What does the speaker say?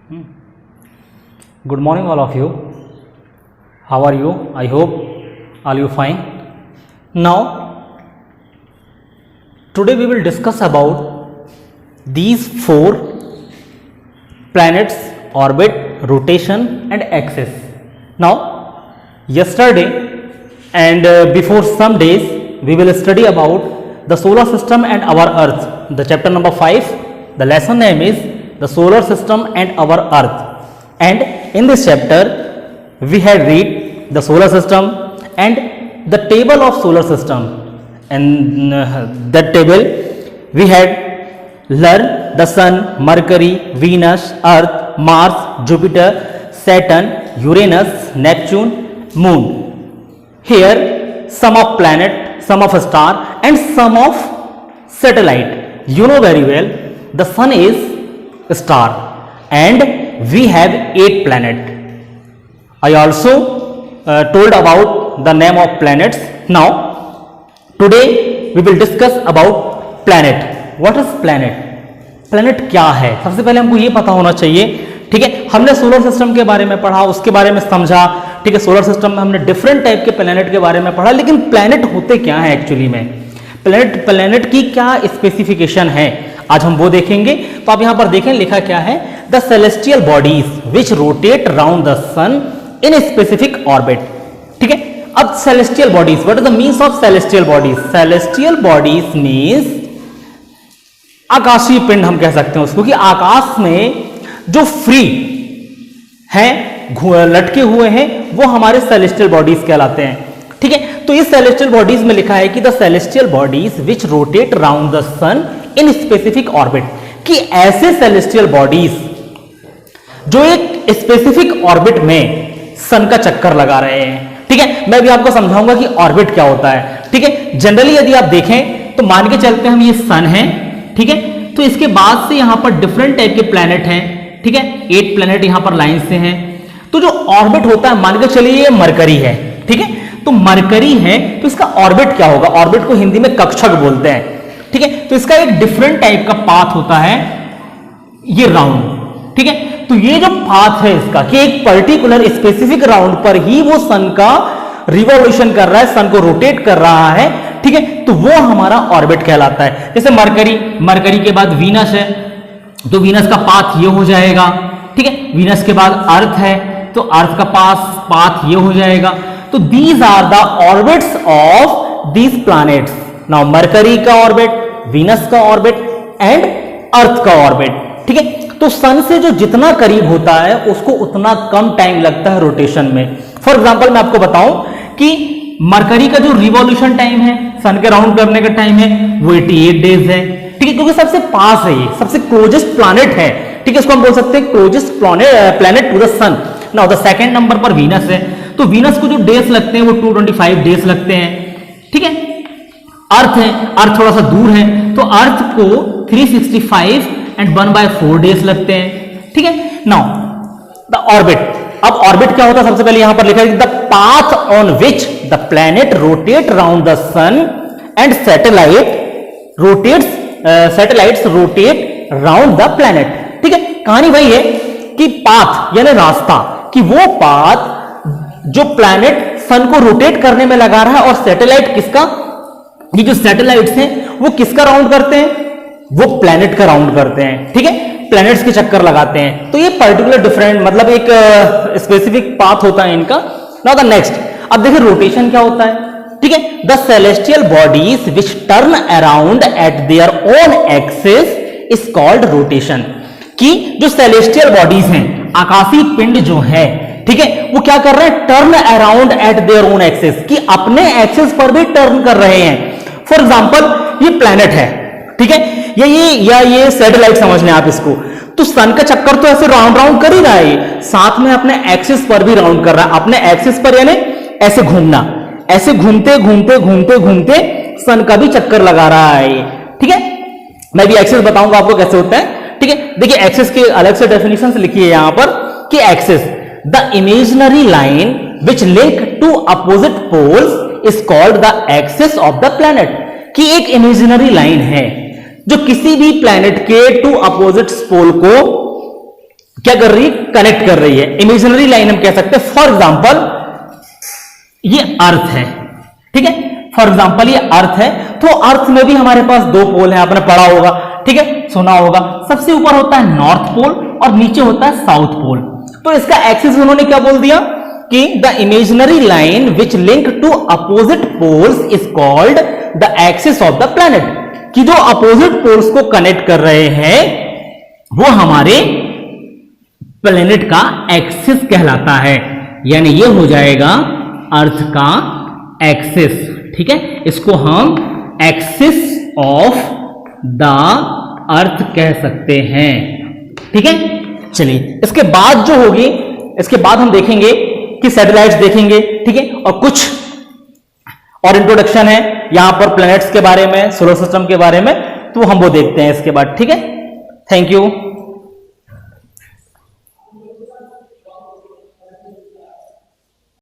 Good morning, all of you. How are you? I hope all you fine. Now, today we will discuss about these 4 planets: orbit, rotation, and axis. Now, yesterday and before some days, we will study about the solar system and our Earth. The chapter number 5. The lesson name is the solar system and our Earth. And in this chapter, we had read the solar system and the table of solar system. And that table we had learned the Sun, Mercury, Venus, Earth, Mars, Jupiter, Saturn, Uranus, Neptune, Moon. Here some of planet, some of star, and some of satellite. You know very well the Sun is a star and we have 8 planets. I also told about the name of planets. Now today we will discuss about planet. What is planet? Planet क्या है? सबसे पहले हमको ये पता होना चाहिए, ठीक है. हमने सोलर सिस्टम के बारे में पढ़ा, उसके बारे में समझा, ठीक है. सोलर सिस्टम में हमने डिफरेंट टाइप के प्लैनेट के बारे में पढ़ा, लेकिन प्लैनेट होते क्या है एक्चुअली में? प्लैनेट की क्या स्पेसिफिकेशन है, आज हम वो देखेंगे. तो आप यहां पर देखें लिखा क्या है, the celestial bodies which rotate round the sun in specific orbit. ठीक है. अब celestial bodies, what is the means of celestial bodies? Celestial bodies means आकाशीय पिंड, हम कह सकते हैं उसको, कि आकाश में जो फ्री हैं, लटके हुए हैं, वो हमारे सेलेस्टियल बॉडीज कहलाते हैं. ठीक है. तो इस सेलेस्टियल बॉडीज में लिखा है कि the celestial bodies which rotate round the sun in specific orbit, कि ऐसे सेलेस्टियल बॉडीज जो एक स्पेसिफिक ऑर्बिट में सन का चक्कर लगा रहे हैं. ठीक है. मैं भी आपको समझाऊंगा कि ऑर्बिट क्या होता है. ठीक है. जनरली यदि आप देखें तो मान के चलते हैं हम, ये सन है, ठीक है. तो इसके बाद से यहां पर डिफरेंट टाइप के प्लैनेट हैं. ठीक है. 8 प्लैनेट यहां पर लाइन से हैं. तो जो ऑर्बिट होता है, मान के चलिए ये मरकरी है. ठीक है. तो मरकरी है तो इसका ऑर्बिट क्या होगा? ऑर्बिट को हिंदी में कक्षक बोलते हैं. ठीक है. तो इसका एक डिफरेंट टाइप का पाथ होता है, ये राउंड. ठीक है. तो ये जो पाथ है इसका, कि एक पर्टिकुलर स्पेसिफिक राउंड पर ही वो सन का रिवॉल्यूशन कर रहा है, सन को रोटेट कर रहा है. ठीक है. तो वो हमारा ऑर्बिट कहलाता है. जैसे मरकरी के बाद वीनस है, तो वीनस का पाथ ये हो जाएगा. ठीक है. वीनस के बाद अर्थ है, तो अर्थ का पाथ ये हो जाएगा. तो these are the orbits of these planets. Now Mercury का ऑर्बिट, वीनस का ऑर्बिट एंड अर्थ का ऑर्बिट. ठीक है. तो सन से जो जितना करीब होता है उसको उतना कम टाइम लगता है रोटेशन में. फॉर एग्जांपल मैं आपको बताऊं कि मरकरी का जो रिवॉल्यूशन टाइम है, सन के राउंड करने का टाइम है, वो 88 डेज है. ठीक है. क्योंकि सबसे पास है, ये सबसे क्लोजेस्ट प्लैनेट है. ठीक है. इसको हम बोल सकते हैं closest planet to the sun. Now the second number पर वीनस है, तो वीनस को जो डेज लगते हैं वो 225 डेज लगते हैं. ठीक है. अर्थ है, अर्थ थोड़ा सा दूर है, तो अर्थ को 365 एंड 1/4 डेज लगते हैं. ठीक है. Now the orbit. अब ऑर्बिट क्या होता है? सबसे पहले यहां पर लिखा है the path on which the planet rotate round the sun and satellites rotate round the planet. ठीक है. कहानी वही है कि पाथ यानी रास्ता, कि वो पाथ जो प्लैनेट सन को रोटेट करने में लगा रहा है, और सैटेलाइट किसका, ये जो सैटेलाइट्स हैं वो किसका राउंड करते हैं? वो प्लैनेट का राउंड करते हैं. ठीक है. प्लैनेट्स के चक्कर लगाते हैं. तो ये पर्टिकुलर डिफरेंट, मतलब एक स्पेसिफिक पाथ होता है इनका. Now the next. अब देखिए रोटेशन क्या होता है. ठीक है. The celestial bodies which turn around eight their own axis is called rotation. कि जो सेलेस्टियल बॉडीज हैं, आकाशीय पिंड जो है, ठीक है, वो क्या कर रहे हैं? Turn around eight their own axis, कि अपने एक्सिस पर भी टर्न कर रहे हैं. फॉर एग्जांपल ये प्लैनेट है, ठीक है, ये सैटेलाइट समझ लें आप इसको. तो सन का चक्कर तो ऐसे राउंड कर ही रहा है, साथ में अपने एक्सिस पर भी राउंड कर रहा है. अपने एक्सिस पर यानी ऐसे घूमना, ऐसे घूमते घूमते घूमते घूमते सन का भी चक्कर लगा रहा है. ठीक है. मैं भी एक्सिस बताऊंगा आपको कैसे होता है. ठीक है. देखिए एक्सिस के अलग से डेफिनेशन लिखिए यहां पर कि axis the imaginary line which link to opposite poles is called the axis of the planet. कि एक इमेजिनरी लाइन है जो किसी भी प्लैनेट के 2 अपोजिट पोल को क्या कर रही है, कनेक्ट कर रही है। इमेजिनरी लाइन हम कह सकते हैं, फॉर एग्जाम्पल ये अर्थ है, ठीक है, फॉर एग्जाम्पल ये अर्थ है, तो अर्थ में भी हमारे पास दो पोल है, आपने पढ़ा होगा, ठीक है, सुना होगा। सबसे ऊपर होता है नॉर्थ पोल और नीचे होता है साउथ पोल। तो इसका एक्सिस उन्होंने क्या बोल दिया कि the imaginary line which link to opposite poles is called the axis of the planet, कि जो अपोजिट पोल्स को कनेक्ट कर रहे हैं वो हमारे प्लैनेट का एक्सिस कहलाता है, यानी ये हो जाएगा अर्थ का एक्सिस, ठीक है, इसको हम एक्सिस ऑफ द अर्थ कह सकते हैं, ठीक है। चलिए इसके बाद जो होगी, इसके बाद हम देखेंगे कि सैटेलाइट्स देखेंगे, ठीक है, और कुछ और इंट्रोडक्शन है यहां पर प्लैनेट्स के बारे में, सोलर सिस्टम के बारे में, तो हम वो देखते हैं इसके बाद, ठीक है। Thank you.